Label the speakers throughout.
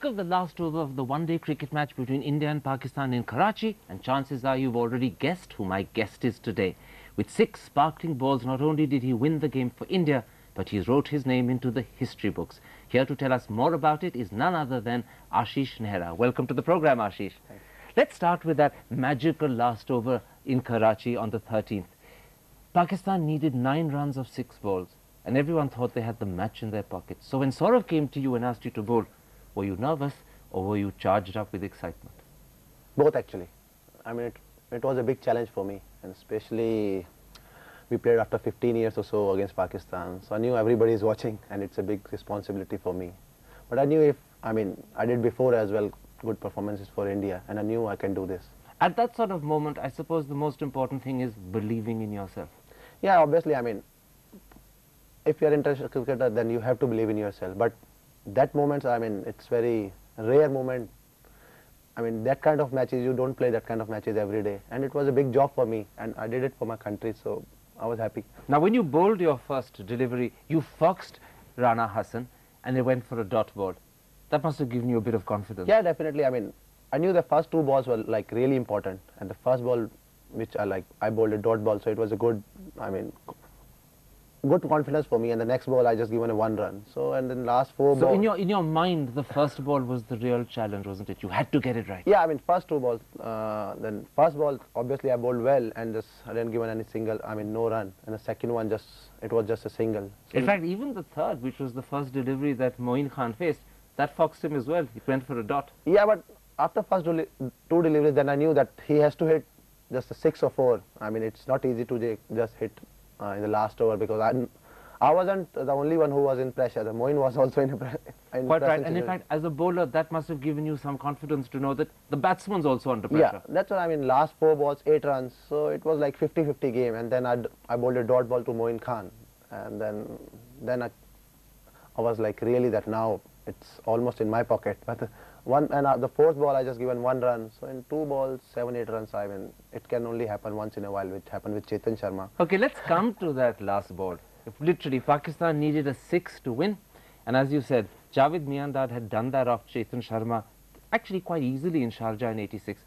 Speaker 1: Think of the last over of the one-day cricket match between India and Pakistan in Karachi, and chances are you've already guessed who my guest is today. With 6 sparkling balls, not only did he win the game for India, but he wrote his name into the history books. Here to tell us more about it is none other than Ashish Nehra. Welcome to the program, Ashish.
Speaker 2: Thanks.
Speaker 1: Let's start with that magical last over in Karachi on the 13th. Pakistan needed 9 runs of 6 balls, and everyone thought they had the match in their pockets. So when Saurav came to you and asked you to bowl, were you nervous or were you charged up with excitement?
Speaker 2: Both actually. I mean, it was a big challenge for me, and especially we played after 15 years or so against Pakistan. So I knew everybody is watching, and it's a big responsibility for me. But I knew I did before as well good performances for India, and I knew I can do this.
Speaker 1: At that sort of moment, I suppose the most important thing is believing in yourself.
Speaker 2: Yeah, obviously, I mean, if you're an international cricketer, then you have to believe in yourself. But that moment, I mean, it's very rare moment. I mean, that kind of matches, you don't play that kind of matches every day. And it was a big job for me, and I did it for my country, so I was happy.
Speaker 1: Now, when you bowled your first delivery, you foxed Rana Hassan, and they went for a dot ball. That must have given you a bit of confidence.
Speaker 2: Yeah, definitely. I mean, I knew the first 2 balls were like really important, and the first ball, which I bowled a dot ball, so it was a good, good confidence for me. And the next ball, I just given a 1 run. So, and then last 4 balls.
Speaker 1: So in your mind, the first ball was the real challenge, wasn't it? You had to get it right.
Speaker 2: Yeah, I mean, first 2 balls. Then first ball, obviously I bowled well, and just I didn't give any single. I mean, no run. And the second one, it was just a single. So
Speaker 1: in fact, even the third, which was the first delivery that Moin Khan faced, that foxed him as well. He went for a dot.
Speaker 2: Yeah, but after first 2 deliveries, then I knew that he has to hit just a 6 or 4. I mean, it's not easy to just hit in the last over, because I wasn't the only one who was in pressure. The Moin was also in pressure.
Speaker 1: Quite right. And in fact, as a bowler, that must have given you some confidence to know that the batsman's also under pressure.
Speaker 2: Yeah, that's what I mean. Last 4 balls, 8 runs. So it was like 50-50 game. And then I bowled a dot ball to Moin Khan. And then I was like, really, that now it's almost in my pocket. But the 4th ball, I just given 1 run. So in 2 balls, 7-8 runs, I mean, it can only happen once in a while, which happened with Chetan Sharma.
Speaker 1: Okay, let's come to that last ball. If literally, Pakistan needed a 6 to win. And as you said, Javed Miandad had done that off Chetan Sharma actually quite easily in Sharjah in '86.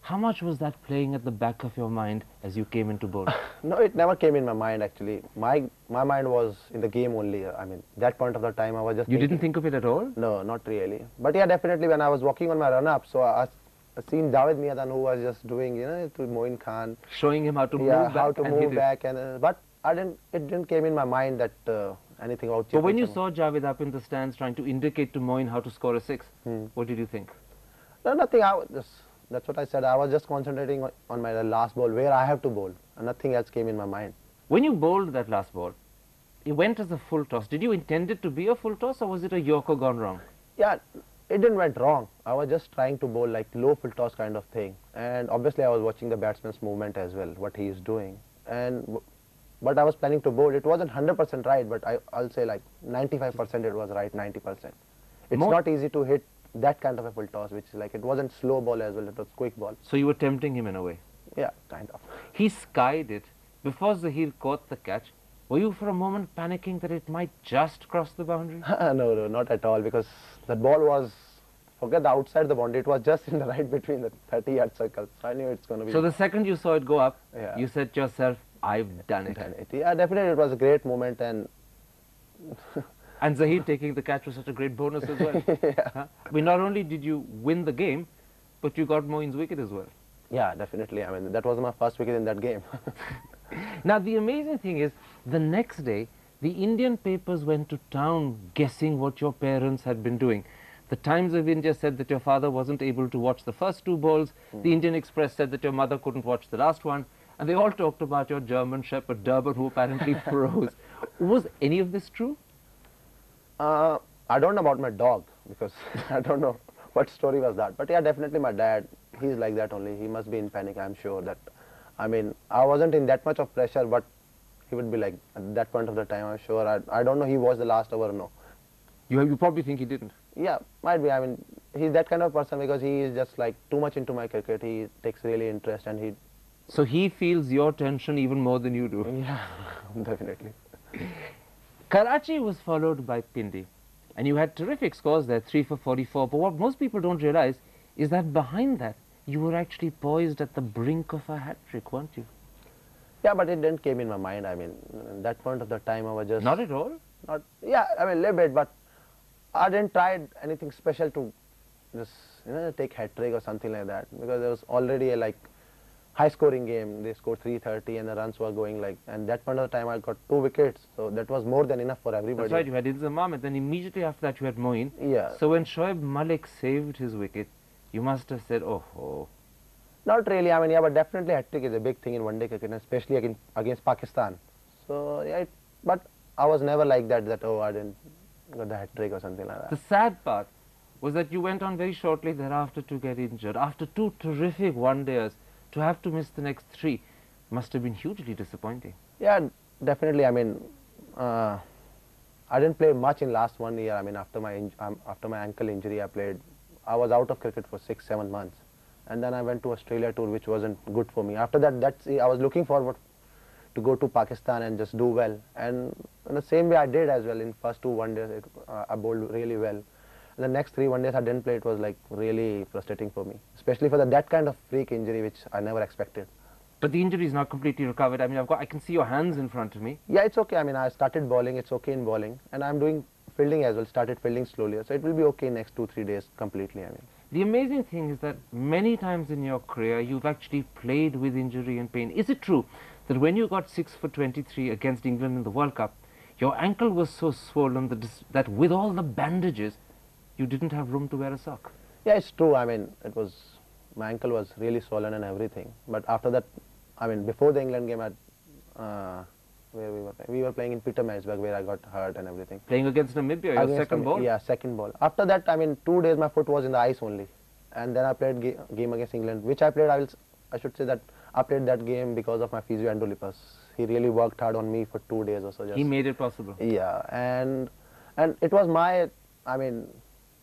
Speaker 1: How much was that playing at the back of your mind as you came into bowl?
Speaker 2: No, it never came in my mind actually. My mind was in the game only. I mean, that point of the time I was just
Speaker 1: didn't think of it at all?
Speaker 2: No, not really. But yeah, definitely when I was walking on my run-up, so I seen Javed Miandad, who was just doing, to Moin Khan.
Speaker 1: Showing him how to move back.
Speaker 2: How to move back. But it didn't came in my mind that anything about Chetan.
Speaker 1: But when you saw Javed up in the stands trying to indicate to Moin how to score a 6, what did you think?
Speaker 2: No, nothing. That's what I said. I was just concentrating on my last ball, where I have to bowl, and nothing else came in my mind.
Speaker 1: When you bowled that last ball, it went as a full toss. Did you intend it to be a full toss, or was it a Yorker gone wrong?
Speaker 2: Yeah, it didn't went wrong. I was just trying to bowl like low full toss kind of thing. And obviously I was watching the batsman's movement as well, what he is doing. But I was planning to bowl. It wasn't 100% right, but I'll say like 95% it was right, 90%. It's not easy to hit that kind of a full toss, which is like, it wasn't slow ball as well, it was quick ball.
Speaker 1: So you were tempting him in a way?
Speaker 2: Yeah, kind of.
Speaker 1: He skied it. Before Zahir caught the catch, were you for a moment panicking that it might just cross the boundary?
Speaker 2: No, not at all, because that ball was, forget the outside the boundary, it was just in the right between the 30-yard circles. So I knew it's going to be...
Speaker 1: So the second you saw it go up, you said to yourself, I've done it.
Speaker 2: Yeah, definitely it was a great moment.
Speaker 1: And Zahir taking the catch was such a great bonus as well.
Speaker 2: Yeah.
Speaker 1: Huh? I mean, not only did you win the game, but you got Moin's wicket as well.
Speaker 2: Yeah, definitely. I mean, that was my first wicket in that game.
Speaker 1: Now, the amazing thing is, the next day, the Indian papers went to town guessing what your parents had been doing. The Times of India said that your father wasn't able to watch the first 2 balls. The Indian Express said that your mother couldn't watch the last one. And they all talked about your German Shepherd Durban, who apparently froze. Was any of this true?
Speaker 2: I don't know about my dog, because I don't know what story was that. But yeah, definitely my dad, he's like that only. He must be in panic, I'm sure. That, I mean, I wasn't in that much of pressure, but he would be like, at that point of the time, I'm sure. I don't know he was the last over or no.
Speaker 1: You probably think he didn't?
Speaker 2: Yeah, might be. I mean, he's that kind of person, because he is just like too much into my cricket. He takes really interest, and he...
Speaker 1: So he feels your tension even more than you do?
Speaker 2: Yeah, definitely.
Speaker 1: Karachi was followed by Pindi. And you had terrific scores there, 3 for 44. But what most people don't realize is that behind that, you were actually poised at the brink of a hat-trick, weren't you?
Speaker 2: Yeah, but it didn't came in my mind. I mean, at that point of the time, I was just
Speaker 1: Not at all.
Speaker 2: not. Yeah, I mean, a little bit, but I didn't try anything special to just take hat trick or something like that, because there was already a high scoring game. They scored 330 and the runs were going and that point of the time I got 2 wickets, so that was more than enough for everybody.
Speaker 1: That's right, you had Inzam Ahmed, then immediately after that you had Moeen.
Speaker 2: Yeah.
Speaker 1: So when Shoaib Malik saved his wicket, you must have said, oh.
Speaker 2: Not really, I mean, yeah, but definitely hat trick is a big thing in one day cricket, especially against Pakistan. So yeah, but I was never like that oh, I didn't got the hat trick or something like that.
Speaker 1: The sad part was that you went on very shortly thereafter to get injured. After 2 terrific one-dayers, to have to miss the next 3 must have been hugely disappointing.
Speaker 2: Yeah, definitely. I mean, I didn't play much in last 1 year. I mean, after my ankle injury, I was out of cricket for 6-7 months, and then I went to Australia tour, which wasn't good for me. After that, I was looking forward to go to Pakistan and just do well, and in the same way I did as well. In first 2 one-days, I bowled really well. And the next 3 one-days I didn't play. It was really frustrating for me, especially for that kind of freak injury, which I never expected.
Speaker 1: But the injury is not completely recovered. I mean, I can see your hands in front of me.
Speaker 2: Yeah, it's okay. I mean, I started bowling. It's okay in bowling, and I'm doing fielding as well. Started fielding slowly, so it will be okay next 2-3 days completely. I mean,
Speaker 1: the amazing thing is that many times in your career you've actually played with injury and pain. Is it true that when you got 6 for 23 against England in the World Cup, your ankle was so swollen that with all the bandages, you didn't have room to wear a sock?
Speaker 2: Yeah, it's true. I mean, my ankle was really swollen and everything. But after that, I mean, before the England game, where we were playing in Petermarisburg, where I got hurt and everything.
Speaker 1: Playing against Namibia, your second ball?
Speaker 2: Yeah, second ball. After that, I mean, 2 days my foot was in the ice only, and then I played game against England, which I played. I should say that I played that game because of my physio Endo Lippers. He really worked hard on me for 2 days or so.
Speaker 1: He made it possible.
Speaker 2: Yeah, and it was my, I mean,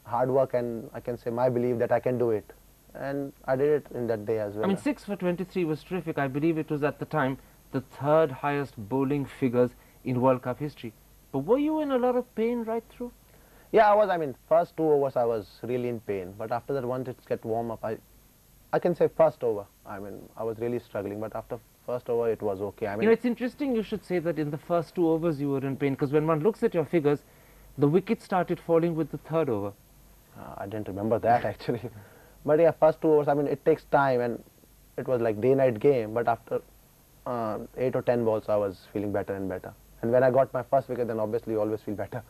Speaker 2: hard work, and I can say my belief that I can do it, and I did it in that day as well.
Speaker 1: I mean, 6 for 23 was terrific. I believe it was at the time the 3rd highest bowling figures in World Cup history. But were you in a lot of pain right through?
Speaker 2: Yeah, I was. I mean, first 2 overs I was really in pain, but after that, once it get warm up, I can say first over, I mean, I was really struggling, but after first over it was okay. I mean,
Speaker 1: it's interesting you should say that in the first 2 overs you were in pain, because when one looks at your figures, the wickets started falling with the 3rd over.
Speaker 2: I didn't remember that actually. But yeah, first 2 overs, I mean, it takes time, and it was like day-night game, but after 8 or 10 balls I was feeling better and better. And when I got my first wicket, then obviously you always feel better.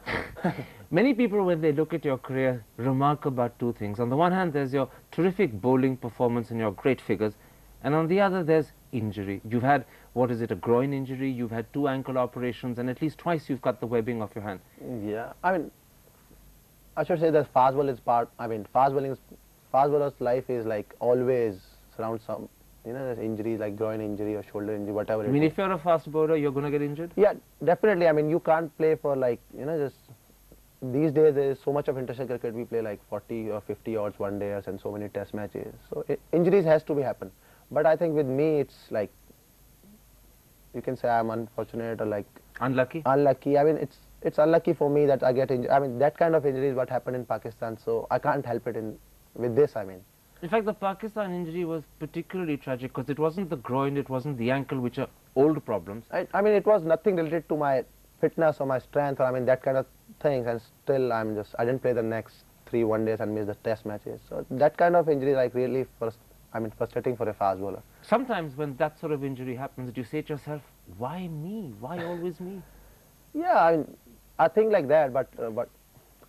Speaker 1: Many people, when they look at your career, remark about 2 things. On the one hand, there's your terrific bowling performance and your great figures, and on the other, there's injury. You've had, what is it, a groin injury, you've had 2 ankle operations, and at least twice you've cut the webbing off your hand.
Speaker 2: Yeah, I mean, I should say that fast ball is part, I mean, fast bowler's life is always surrounds some, there's injuries like groin injury or shoulder injury, whatever.
Speaker 1: I mean, if you're a fast bowler, you're going to get injured?
Speaker 2: Yeah, definitely. I mean, you can't play for just these days there is so much of international cricket. We play 40 or 50 odds one days and so many test matches. So injuries has to be happen. But I think with me, it's you can say I'm unfortunate or
Speaker 1: unlucky.
Speaker 2: Unlucky. I mean, it's unlucky for me that I get injured. I mean, that kind of injury is what happened in Pakistan. So I can't help it with this. I mean.
Speaker 1: In fact, the Pakistan injury was particularly tragic because it wasn't the groin, it wasn't the ankle, which are old problems.
Speaker 2: I mean, it was nothing related to my fitness or my strength, or I mean that kind of things, and still I didn't play the next 3 one days and missed the test matches. So that kind of injury really frustrating for a fast bowler.
Speaker 1: Sometimes when that sort of injury happens, do you say to yourself, why me? Why always me?
Speaker 2: Yeah, I mean, I think like that, but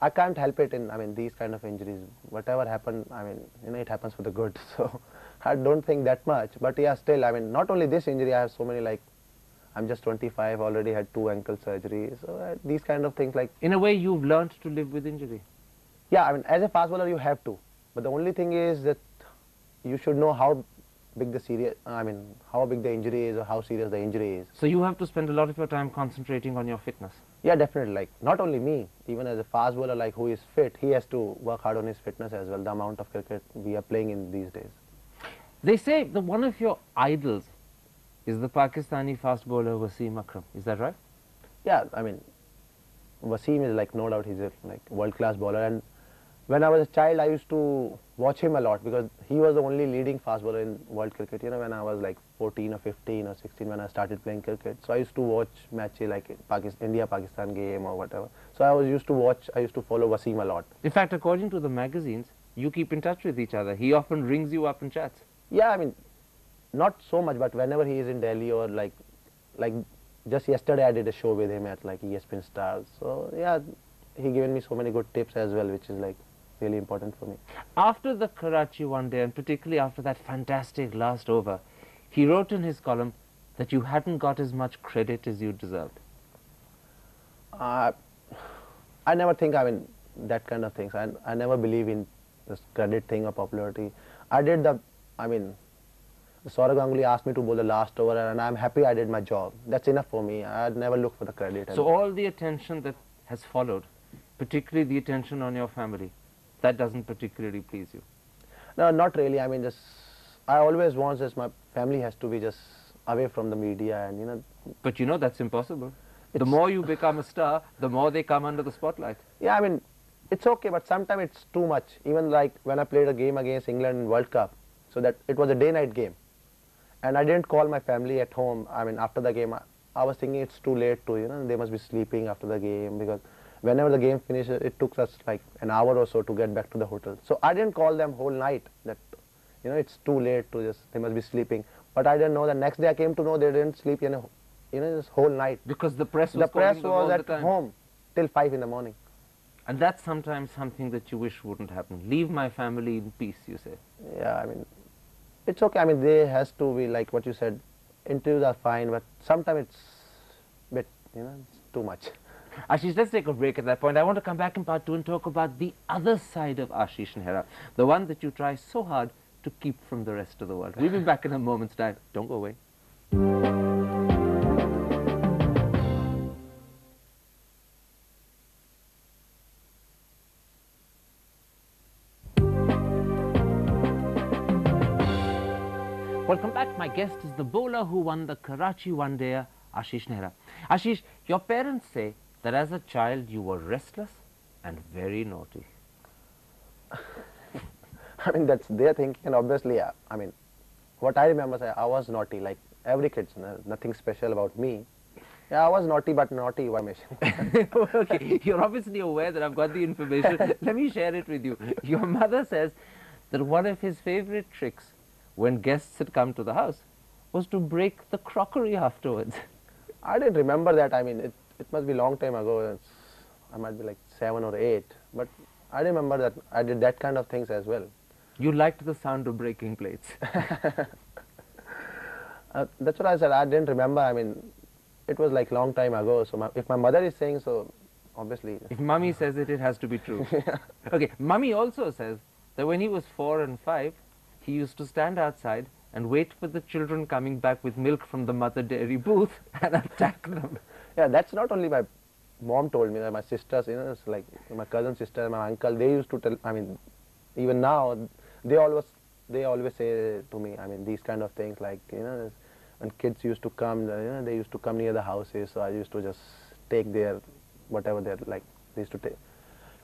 Speaker 2: I can't help it I mean, these kind of injuries. Whatever happened, I mean, it happens for the good. So I don't think that much. But yeah, still, I mean, not only this injury, I have so many I'm just 25, already had 2 ankle surgeries. So these kind of things
Speaker 1: In a way, you've learned to live with injury.
Speaker 2: Yeah, I mean, as a fast bowler, you have to. But the only thing is that you should know how big how big the injury is or how serious the injury is.
Speaker 1: So you have to spend a lot of your time concentrating on your fitness.
Speaker 2: Yeah, definitely. Not only me, even as a fast bowler who is fit, he has to work hard on his fitness as well, the amount of cricket we are playing in these days.
Speaker 1: They say that one of your idols is the Pakistani fast bowler Wasim Akram. Is that right?
Speaker 2: Yeah, I mean, Wasim is like, no doubt, he's a like world-class bowler. And when I was a child, I used to watch him a lot because he was the only leading fast bowler in world cricket. You know, when I was like 14 or 15 or 16 when I started playing cricket. So I used to watch matches like India-Pakistan game or whatever. So I used to watch, I used to follow Wasim a lot.
Speaker 1: In fact, according to the magazines, you keep in touch with each other. He often rings you up and chats.
Speaker 2: Yeah, I mean, not so much, but whenever he is in Delhi or like just yesterday I did a show with him at like ESPN Stars. So yeah, he given me so many good tips as well, which is like really important for me.
Speaker 1: After the Karachi one day, and particularly after that fantastic last over, he wrote in his column that you hadn't got as much credit as you deserved.
Speaker 2: I never think, I mean, that kind of things. I never believe in this credit thing or popularity. I did the, I mean, Saurav Ganguly asked me to bowl the last over and I'm happy I did my job. That's enough for me. I'd never look for the credit.
Speaker 1: So all the attention that has followed, particularly the attention on your family, that doesn't particularly please you?
Speaker 2: No, not really. I mean, just, I always want just my family has to be just away from the media and, you know.
Speaker 1: But you know that's impossible. The more you become a star, the more they come under the spotlight.
Speaker 2: Yeah, I mean, it's okay, but sometimes it's too much. Even like when I played a game against England in World Cup, so that it was a day-night game. And I didn't call my family at home. I mean, after the game, I was thinking it's too late to, you know, they must be sleeping after the game because whenever the game finished, it took us like an hour or so to get back to the hotel. So I didn't call them whole night that, you know, it's too late to just, they must be sleeping. But I didn't know the next day I came to know they didn't sleep, you know, this whole night.
Speaker 1: Because the press was
Speaker 2: at home till 5 in the morning.
Speaker 1: And that's sometimes something that you wish wouldn't happen. Leave my family in peace, you say.
Speaker 2: Yeah, I mean, it's okay. I mean, they has to be like what you said, interviews are fine, but sometimes it's a bit, you know, it's too much.
Speaker 1: Ashish, let's take a break at that point. I want to come back in part 2 and talk about the other side of Ashish Nehra, the one that you try so hard to keep from the rest of the world. We'll be back in a moment's time. Don't go away. Welcome back. My guest is the bowler who won the Karachi one-dayer, Ashish Nehra. Ashish, your parents say that as a child you were restless and very naughty.
Speaker 2: I mean, that's their thinking, and obviously, yeah, I mean, what I remember, I was naughty, like every kid, nothing special about me. Yeah, I was naughty, but naughty information.
Speaker 1: Okay, you're obviously aware that I've got the information. Let me share it with you. Your mother says that one of his favorite tricks when guests had come to the house was to break the crockery afterwards.
Speaker 2: I didn't remember that. I mean, it must be a long time ago. I might be like 7 or 8, but I remember that I did that kind of things as well.
Speaker 1: You liked the sound of breaking plates.
Speaker 2: That's what I said. I didn't remember. I mean, it was like long time ago. So if my mother is saying so, obviously.
Speaker 1: If mummy says it, it has to be true. Okay, mummy also says that when he was 4 and 5, he used to stand outside and wait for the children coming back with milk from the mother dairy booth and attack them.
Speaker 2: Yeah, that's not only my mom told me, that my sisters, you know, it's like my cousin sister, my uncle, they used to tell, I mean, even now, they always say to me, I mean, these kind of things, like, you know, when kids used to come, you know, they used to come near the houses, so I used to just take their, whatever they're like, they used to take,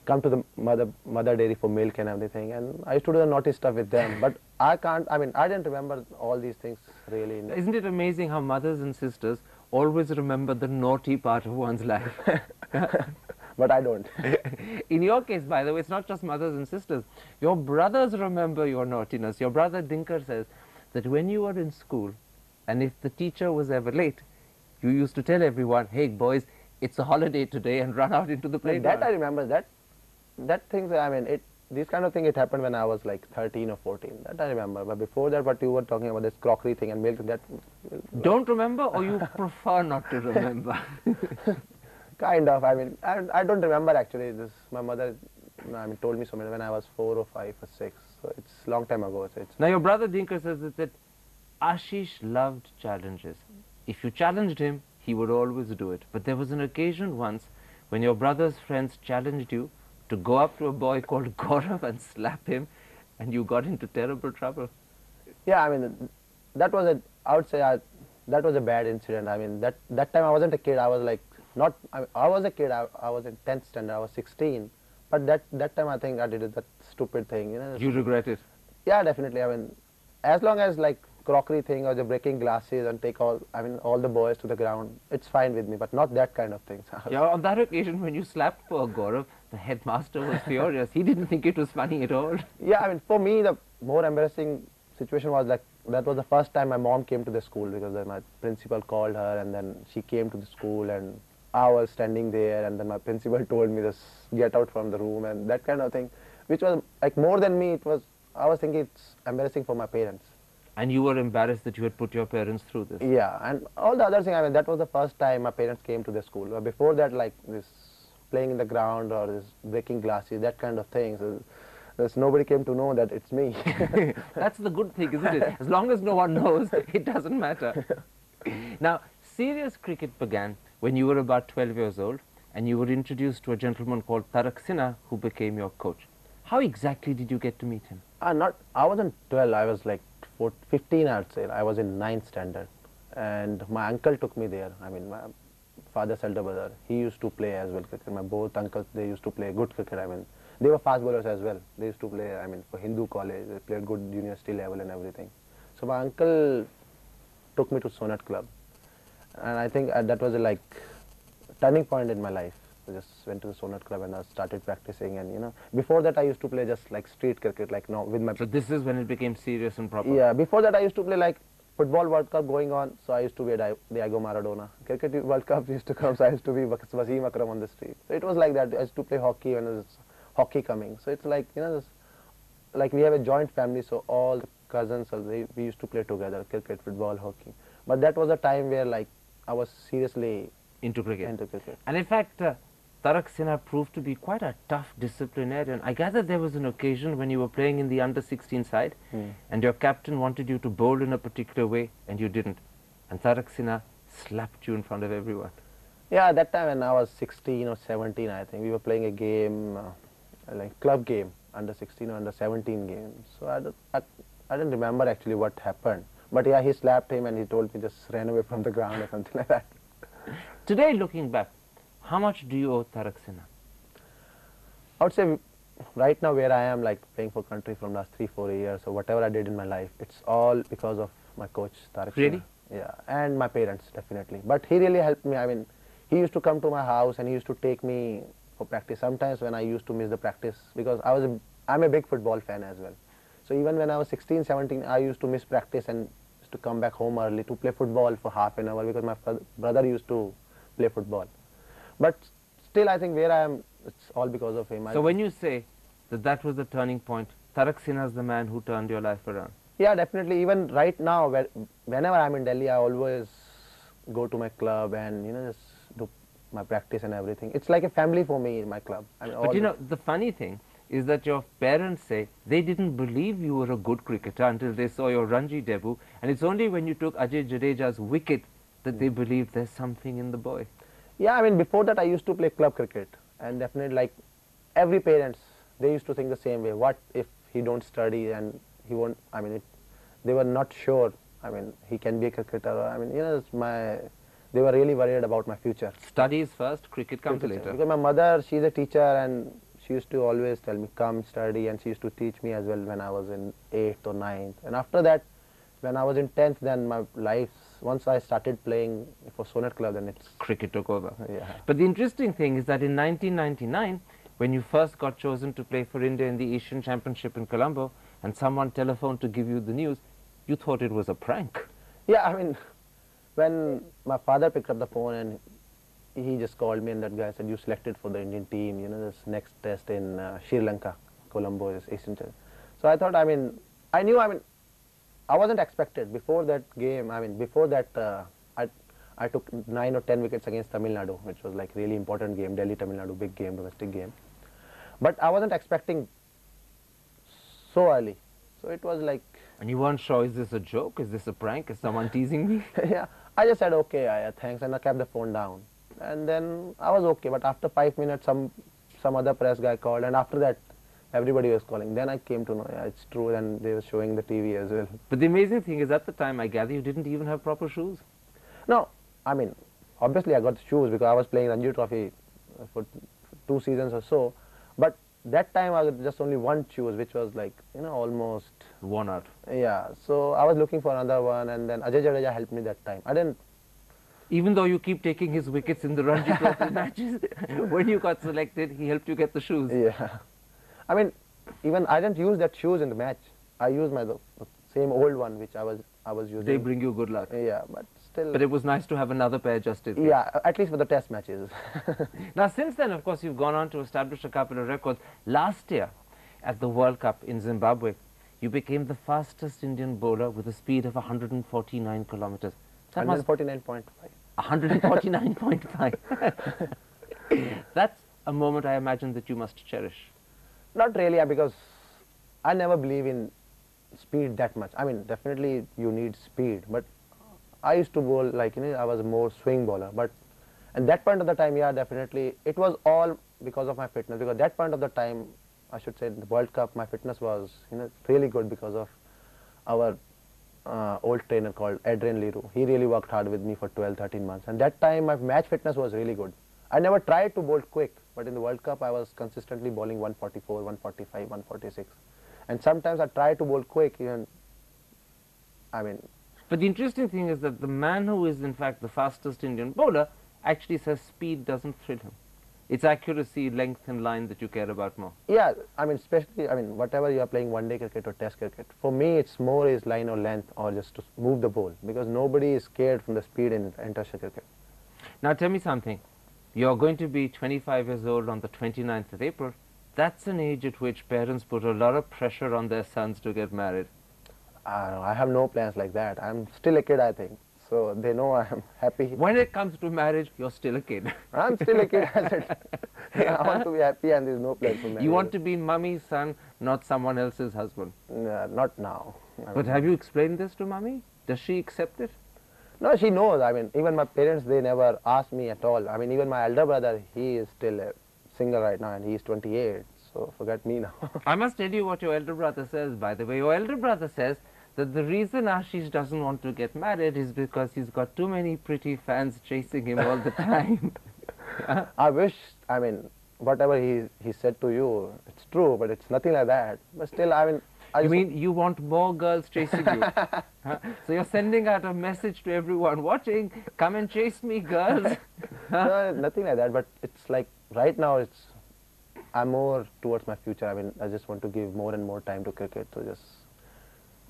Speaker 2: come to the mother dairy for milk and everything, and I used to do the naughty stuff with them, but I can't, I mean, I didn't remember all these things really.
Speaker 1: Isn't it amazing how mothers and sisters always remember the naughty part of one's life?
Speaker 2: But I don't.
Speaker 1: In your case, by the way, it's not just mothers and sisters. Your brothers remember your naughtiness. Your brother Dinkar says that when you were in school, and if the teacher was ever late, you used to tell everyone, hey boys, it's a holiday today, and run out into the playground.
Speaker 2: That I remember, that things, I mean, this kind of thing, it happened when I was like 13 or 14. That I remember. But before that, what you were talking about, this crockery thing and milk, that...
Speaker 1: Don't remember, or you prefer not to remember?
Speaker 2: Kind of. I mean, I don't remember actually. This, my mother, I mean, told me so many when I was 4 or 5 or 6. So it's a long time ago. So
Speaker 1: now your brother Dinkar says that Ashish loved challenges. If you challenged him, he would always do it. But there was an occasion once when your brother's friends challenged you to go up to a boy called Gaurav and slap him, and you got into terrible trouble.
Speaker 2: Yeah, I mean, that was I would say that was a bad incident. I mean, that time I wasn't a kid. I was like not, I was a kid, I was in 10th standard, I was 16, but that time I think I did that stupid thing, you know.
Speaker 1: You regret it?
Speaker 2: Yeah, definitely. I mean, as long as like crockery thing or the breaking glasses and take all, I mean, all the boys to the ground, it's fine with me, but not that kind of things.
Speaker 1: Yeah, on that occasion when you slapped poor Gaurav, the headmaster was furious. He didn't think it was funny at all.
Speaker 2: Yeah, I mean, for me, the more embarrassing situation was like, that was the first time my mom came to the school, because then my principal called her and then she came to the school and I was standing there and then my principal told me just get out from the room and that kind of thing, which was like more than me, I was thinking it's embarrassing for my parents.
Speaker 1: And you were embarrassed that you had put your parents through this?
Speaker 2: Yeah, and all the other thing, I mean, that was the first time my parents came to the school. Before that, like this playing in the ground or this breaking glasses, that kind of things, nobody came to know that it's me.
Speaker 1: That's the good thing, isn't it? As long as no one knows, it doesn't matter. Now, serious cricket began when you were about 12 years old and you were introduced to a gentleman called Tarak Sinha, who became your coach. How exactly did you get to meet him?
Speaker 2: I wasn't 12, I was like 15, I'd say. I was in 9th standard. And my uncle took me there. I mean, my father's elder brother, he used to play as well cricket. My both uncles, they used to play good cricket. I mean, they were fast bowlers as well. They used to play, I mean, for Hindu college, they played good university level and everything. So my uncle took me to Sonat Club. And I think that was a like turning point in my life. I just went to the Sonat Club and I started practicing, and you know, before that I used to play just like street cricket, like no, with my.
Speaker 1: So this is when it became serious and proper?
Speaker 2: Yeah, before that I used to play like football World Cup going on, so I used to be Diego Maradona. Cricket World Cup used to come, so I used to be Wasim Akram on the street. So it was like that. I used to play hockey when there was hockey coming. So it's like, you know, like we have a joint family, so all the cousins, so we used to play together, cricket, football, hockey. But that was a time where like I was seriously
Speaker 1: into cricket.
Speaker 2: Into cricket.
Speaker 1: And in fact, Tarak Sinha proved to be quite a tough disciplinarian. I gather there was an occasion when you were playing in the under-16 side and your captain wanted you to bowl in a particular way and you didn't. And Tarak Sinha slapped you in front of everyone.
Speaker 2: Yeah, that time when I was 16 or 17, I think, we were playing a game, like club game, under 16 or under 17 game. So I didn't remember actually what happened. But yeah, he slapped him and he told me just ran away from the ground or something like that.
Speaker 1: Today, looking back, how much do you owe Tarak Sinha?
Speaker 2: I would say right now where I am, like playing for country from last 3-4 years, or whatever I did in my life, it's all because of my coach Tarak Sinha.
Speaker 1: Really?
Speaker 2: Yeah, and my parents definitely. But he really helped me. I mean, he used to come to my house and he used to take me for practice. Sometimes when I used to miss the practice, because I'm a big football fan as well. So even when I was 16, 17, I used to miss practice and used to come back home early to play football for half an hour, because my brother used to play football. But still, I think where I am, it's all because of him.
Speaker 1: So when you say that that was the turning point, Tarak Sinha is the man who turned your life around?
Speaker 2: Yeah, definitely. Even right now, whenever I'm in Delhi, I always go to my club and, you know, just do my practice and everything. It's like a family for me in my club. I mean,
Speaker 1: but you know, the funny thing is that your parents say they didn't believe you were a good cricketer until they saw your Ranji debut, and it's only when you took Ajay Jadeja's wicket that they believed there's something in the boy.
Speaker 2: Yeah, I mean, before that I used to play club cricket, and definitely like every parents, they used to think the same way. What if he don't study and he won't, I mean, they were not sure, I mean, he can be a cricketer. I mean, you know, they were really worried about my future.
Speaker 1: Studies first, cricket comes later.
Speaker 2: Because my mother, she's a teacher and she used to always tell me, come study, and she used to teach me as well when I was in 8th or 9th. And after that, when I was in 10th, then my life, once I started playing for Sonat Club, then it's...
Speaker 1: cricket took over.
Speaker 2: Yeah.
Speaker 1: But the interesting thing is that in 1999, when you first got chosen to play for India in the Asian Championship in Colombo, and someone telephoned to give you the news, you thought it was a prank.
Speaker 2: Yeah, I mean, when my father picked up the phone and he just called me, and that guy said, you selected for the Indian team, you know, this next test in Sri Lanka, Colombo is Asian Championship. So I thought, I mean, I knew, I mean, I wasn't expected before that game. I mean, before that, I took 9 or 10 wickets against Tamil Nadu, which was like really important game, Delhi Tamil Nadu, big game, domestic game. But I wasn't expecting so early. So it was like...
Speaker 1: And you weren't sure, is this a joke? Is this a prank? Is someone teasing me?
Speaker 2: Yeah, I just said, okay, thanks, and I kept the phone down. And then I was okay, but after 5 minutes, some other press guy called, and after that, everybody was calling. Then I came to know, yeah, it's true, and they were showing the TV as well.
Speaker 1: But the amazing thing is, at the time, I gather you didn't even have proper shoes.
Speaker 2: No, I mean, obviously I got the shoes because I was playing Ranji Trophy for 2 seasons or so. But that time I got just only one shoes, which was like, you know, almost
Speaker 1: Worn out.
Speaker 2: yeah. So I was looking for another one, and then Ajay Jadeja helped me that time. I didn't.
Speaker 1: Even though you keep taking his wickets in the Ranji Trophy matches, when you got selected, he helped you get the shoes.
Speaker 2: Yeah. I mean, even I didn't use that shoes in the match. I used the same old one which I was using.
Speaker 1: They bring you good luck.
Speaker 2: Yeah, but still.
Speaker 1: But it was nice to have another pair just in case.
Speaker 2: Yeah, at least for the test matches.
Speaker 1: Now, since then, of course, you've gone on to establish a couple of records. Last year, at the World Cup in Zimbabwe, you became the fastest Indian bowler with a speed of 149 kilometers.
Speaker 2: 149.5.
Speaker 1: 149.5. That's a moment I imagine that you must cherish.
Speaker 2: Not really, because I never believe in speed that much. I mean, definitely you need speed, but I used to bowl like, you know, I was a more swing bowler. But at that point of the time, yeah, definitely, it was all because of my fitness. Because that point of the time, I should say, in the World Cup, my fitness was, you know, really good because of our old trainer called Adrian Leroux. He really worked hard with me for 12, 13 months. And that time, my match fitness was really good. I never tried to bowl quick, but in the World Cup, I was consistently bowling 144, 145, 146. And sometimes I tried to bowl quick, even, I mean.
Speaker 1: But the interesting thing is that the man who is, in fact, the fastest Indian bowler actually says speed doesn't thrill him. It's accuracy, length and line that you care about more.
Speaker 2: Yeah, I mean, especially, I mean, whatever you are playing one-day cricket or test cricket, for me, it's more is line or length or just to move the ball, because nobody is scared from the speed in international cricket.
Speaker 1: Now, tell me something. You're going to be 25 years old on the 29th of April. That's an age at which parents put a lot of pressure on their sons to get married.
Speaker 2: I have no plans like that. I'm still a kid, I think. So they know I'm happy.
Speaker 1: When it comes to marriage, you're still a kid.
Speaker 2: I'm still a kid, I said. I want to be happy and there's no plan for marriage.
Speaker 1: You want to be mummy's son, not someone else's husband.
Speaker 2: Not now.
Speaker 1: But have you explained this to mummy? Does she accept it?
Speaker 2: No, she knows. I mean, even my parents, they never asked me at all. I mean, even my elder brother, he is still a single right now and he's 28. So forget me now.
Speaker 1: I must tell you what your elder brother says, by the way. Your elder brother says that the reason Ashish doesn't want to get married is because he's got too many pretty fans chasing him all the time.
Speaker 2: I wish, I mean, whatever he said to you, it's true, but it's nothing like that. But still, I mean,
Speaker 1: You mean you want more girls chasing you? So you're sending out a message to everyone watching, come and chase me, girls.
Speaker 2: No, nothing like that, but it's like, right now, I'm more towards my future. I mean, I just want to give more and more time to cricket, so just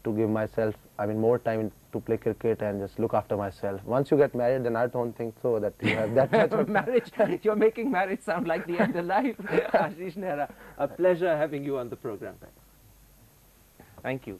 Speaker 2: to give myself, I mean, more time to play cricket and just look after myself. Once you get married, then I don't think so that you have that much of
Speaker 1: marriage. You're making marriage sound like the end of life. Ashish Nehra, a pleasure having you on the program. Thank you.